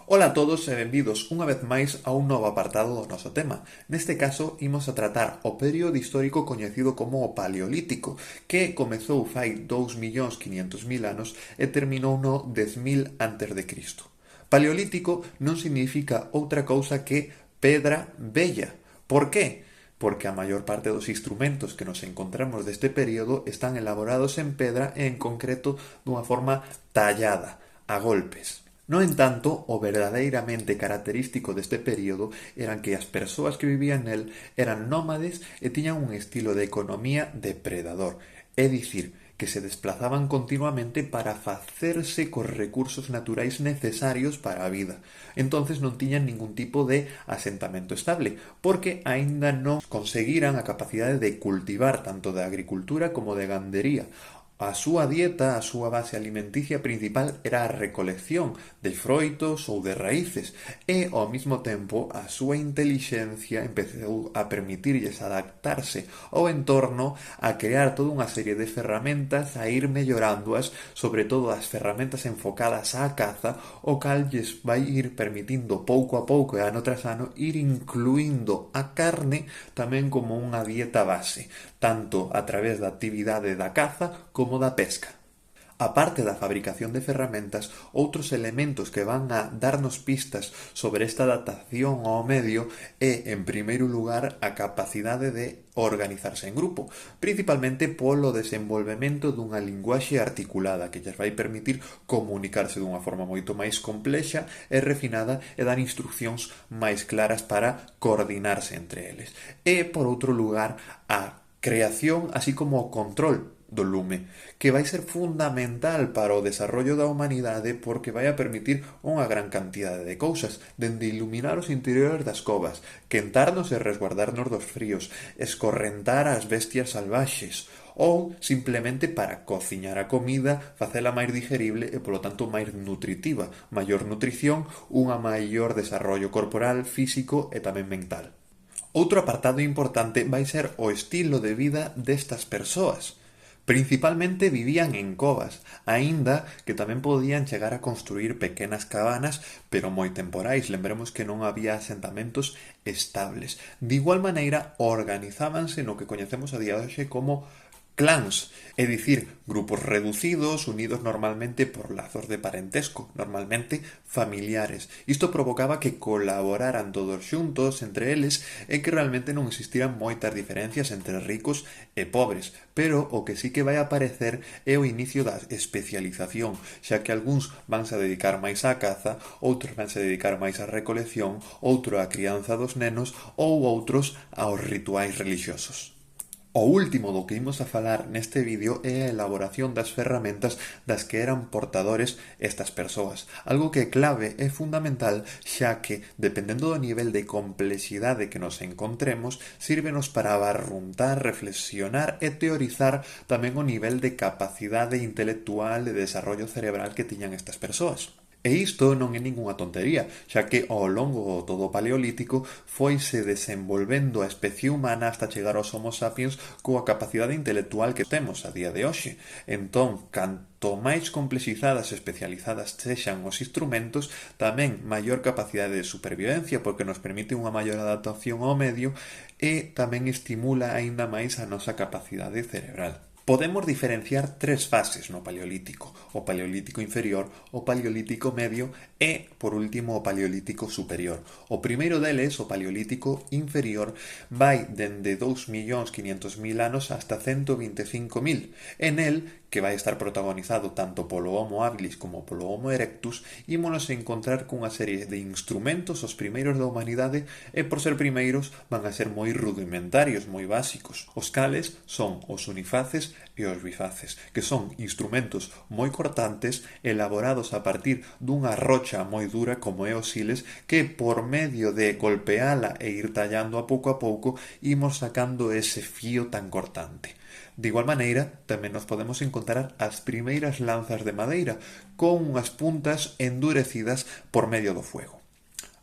Ola a todos e benvidos unha vez máis a un novo apartado do noso tema. Neste caso, imos a tratar o período histórico coñecido como o Paleolítico, que comezou fai 2.500.000 anos e terminou no 10.000 a.C. Paleolítico non significa outra cousa que pedra vella. Por qué? Porque a maior parte dos instrumentos que nos encontramos deste período están elaborados en pedra e en concreto dunha forma tallada, a golpes. No entanto, o verdadeiramente característico deste período eran que as persoas que vivían nel eran nómades e tiñan un estilo de economía depredador, é dicir, que se desplazaban continuamente para facerse cos recursos naturais necesarios para a vida. Entonces non tiñan ningún tipo de asentamento estable, porque aínda non conseguiran a capacidade de cultivar tanto de agricultura como de gandería. A súa dieta, a súa base alimenticia principal era a recolección de froitos ou de raíces e, ao mesmo tempo, a súa intelixencia empezou a permitirlles adaptarse ao entorno, a crear toda unha serie de ferramentas, a ir mellorándoas, sobre todo as ferramentas enfocadas á caza, o cal lles vai ir permitindo pouco a pouco e ano tras ano ir incluindo a carne tamén como unha dieta base, tanto a través da actividade da caza como da pesca. A parte da fabricación de ferramentas, outros elementos que van a darnos pistas sobre esta adaptación ao medio é, en primeiro lugar, a capacidade de organizarse en grupo, principalmente polo desenvolvemento dunha linguaxe articulada que lles vai permitir comunicarse dunha forma moito máis complexa e refinada e dar instruccións máis claras para coordinarse entre eles. E, por outro lugar, a creación, así como o control do lume, que vai ser fundamental para o desarrollo da humanidade porque vai a permitir unha gran cantidade de cousas, dende iluminar os interiores das covas, quentarnos e resguardarnos dos fríos, escorrentar as bestias salvaxes, ou simplemente para cociñar a comida, facela máis digerible e, polo tanto, máis nutritiva, maior nutrición, unha maior desarrollo corporal, físico e tamén mental. Outro apartado importante vai ser o estilo de vida destas persoas. Principalmente vivían en covas, aínda que tamén podían chegar a construir pequenas cabanas, pero moi temporais. Lembremos que non había asentamentos estables. De igual maneira, organizábanse no que coñecemos a día de hoxe como clans, é dicir, grupos reducidos, unidos normalmente por lazos de parentesco, normalmente familiares. Isto provocaba que colaboraran todos xuntos entre eles e que realmente non existiran moitas diferencias entre ricos e pobres, pero o que sí que vai aparecer é o inicio da especialización, xa que algúns vanse a dedicar máis á caza, outros vanse a dedicar máis á recolección, outro á crianza dos nenos ou outros aos rituais relixiosos. O último do que imos a falar neste vídeo é a elaboración das ferramentas das que eran portadores estas persoas, algo que é clave e fundamental xa que, dependendo do nivel de complexidade que nos encontremos, sírvenos para barruntar, reflexionar e teorizar tamén o nivel de capacidade intelectual e de desarrollo cerebral que tiñan estas persoas. E isto non é ningunha tontería, xa que ao longo do todo o Paleolítico foise desenvolvendo a especie humana hasta chegar aos Homo sapiens coa capacidade intelectual que temos a día de hoxe. Entón, canto máis complexizadas e especializadas sexan os instrumentos, tamén maior capacidade de supervivencia, porque nos permite unha maior adaptación ao medio e tamén estimula aínda máis a nosa capacidade cerebral. Podemos diferenciar tres fases no Paleolítico: o Paleolítico inferior, o Paleolítico medio e, por último, o Paleolítico superior. O primeiro deles, o Paleolítico inferior, vai dende 2.500.000 anos hasta 125.000. En el, que vai estar protagonizado tanto polo Homo habilis como polo Homo erectus, ímonos encontrar cunha serie de instrumentos, os primeiros da humanidade, e por ser primeiros van a ser moi rudimentarios, moi básicos. Os cales son os unifaces e os bifaces, que son instrumentos moi cortantes elaborados a partir dunha rocha moi dura como é o siles, que por medio de golpeala e ir tallando a pouco imos sacando ese fío tan cortante. De igual maneira, tamén nos podemos encontrar as primeiras lanzas de madeira con unhas puntas endurecidas por medio do fuego.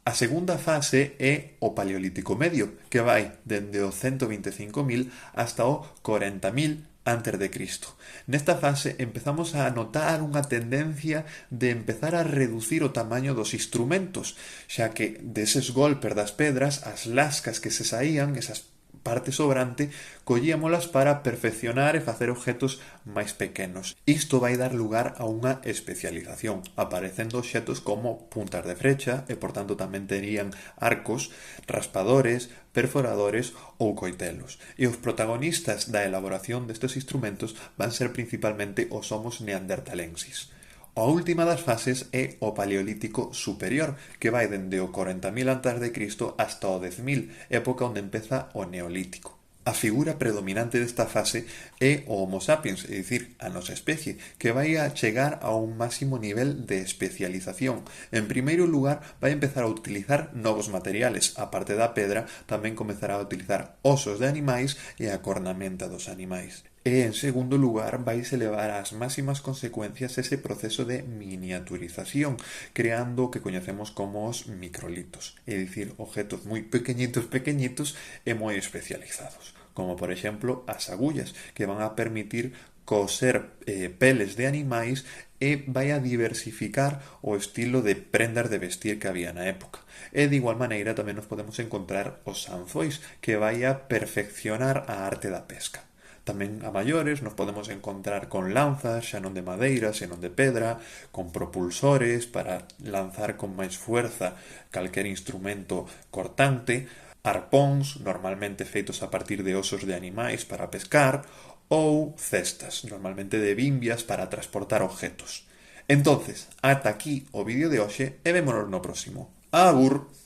A segunda fase é o Paleolítico medio, que vai dende o 125.000 hasta o 40.000 antes de Cristo. Nesta fase empezamos a notar unha tendencia de empezar a reducir o tamaño dos instrumentos, xa que deses golpes das pedras, as lascas que se saían, esas parte sobrante, collíamolas para perfeccionar e facer objetos máis pequenos. Isto vai dar lugar a unha especialización, aparecendo obxetos como puntas de frecha e, por tanto, tamén terían arcos, raspadores, perforadores ou coitelos. E os protagonistas da elaboración destes instrumentos van ser principalmente os homos neandertalensis. A última das fases é o Paleolítico Superior, que vai dende o 40.000 a.C. hasta o 10.000, época onde empeza o Neolítico. A figura predominante desta fase é o Homo sapiens, é dicir, a nosa especie, que vai a chegar a un máximo nivel de especialización. En primeiro lugar, vai empezar a utilizar novos materiales. A parte da pedra, tamén comezará a utilizar osos de animais e a cornamenta dos animais. E, en segundo lugar, vais elevar ás máximas consecuencias ese proceso de miniaturización, creando o que coñecemos como os microlitos, é dicir, objetos moi pequeñitos e moi especializados, como por exemplo as agullas, que van a permitir coser peles de animais e vai a diversificar o estilo de prendas de vestir que había na época. E de igual maneira tamén nos podemos encontrar os anzois, que vai a perfeccionar a arte da pesca. Tamén a maiores nos podemos encontrar con lanzas, xa non de madeira, senón de pedra, con propulsores para lanzar con máis fuerza calquer instrumento cortante, arpóns, normalmente feitos a partir de osos de animais para pescar, ou cestas, normalmente de bimbias para transportar objetos. Entonces, ata aquí o vídeo de hoxe e vémonos no próximo. Agur!